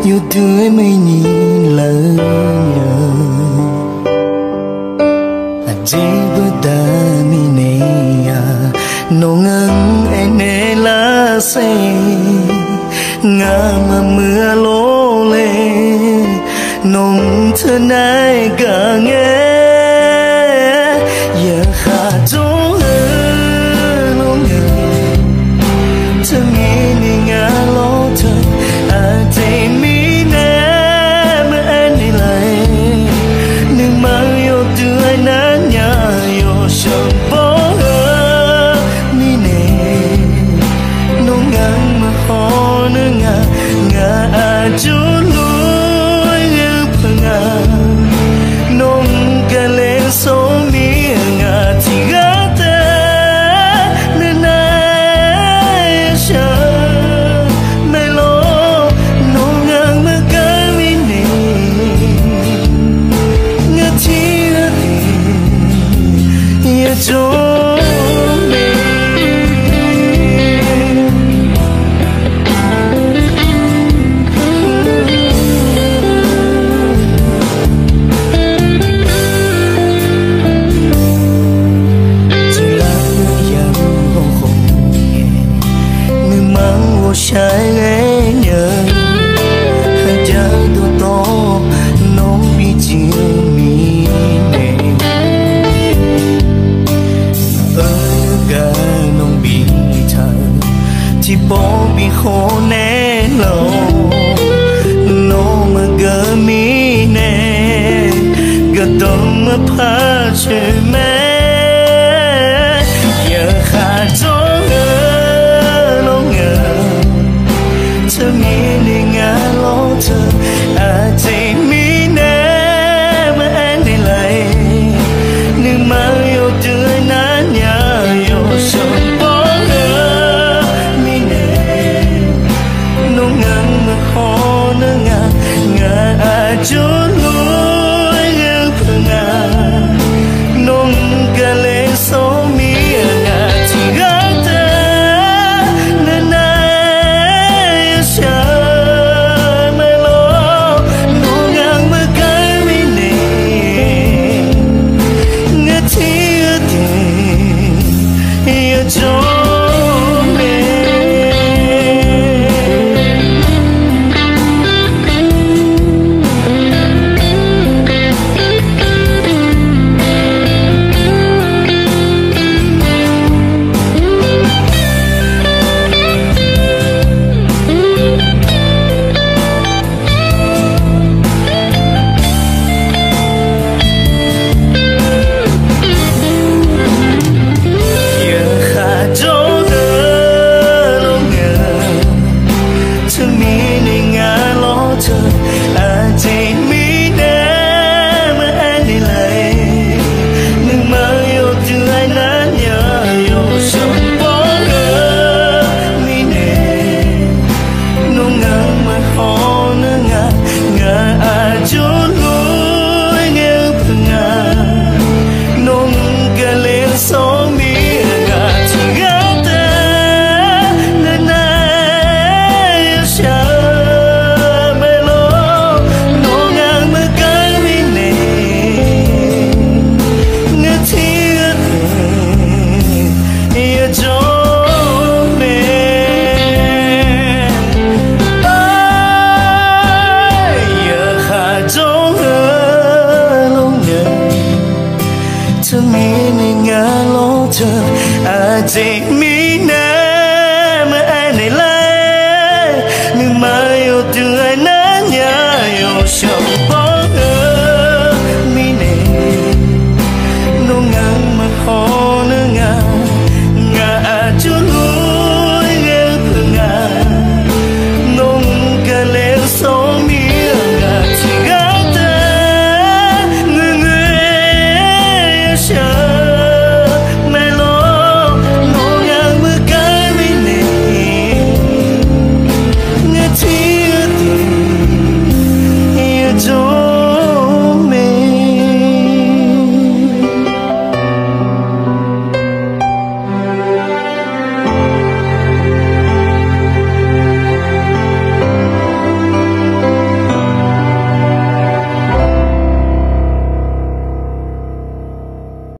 yêu tươi mây nhìn lỡ nhờ chỉ bữa ta mi nè nô ngang em nè lá xe ngã mà mưa lố lê nông thân ai cả nghe giờ khá chỗ lô nhờ thơ nghĩ nè ngã lố thật thấy mi nè mà em đi lại nhưng mà yêu tươi nát nhà yêu sớm bỏ mi nè nông ngang mà ho nữa ngã chú lối như phanga nông cả lên số mi ngã thì gã ta nên ai chờ mê lo nông ngang mà cái mi nè ngã thì yêu cho trái ghé nhờ hai trái tôi to nóng bị chiều mi nè ở cả nóng bị thở chỉ bỏ bị khô nè lâu nó mà gỡ mi nè gỡ tâm mà phá chơi mẹ giờ khá cho mi ngã ló thơ thấy mi nè mà em đi lại nhưng mà yêu tươi nát nhà yêu sớm bỏ lỡ mi nè nông ngang mà khó nữa ngã chút lối như phương nông cả lên số mi ngã thì gác mi ngã ló thơ thấy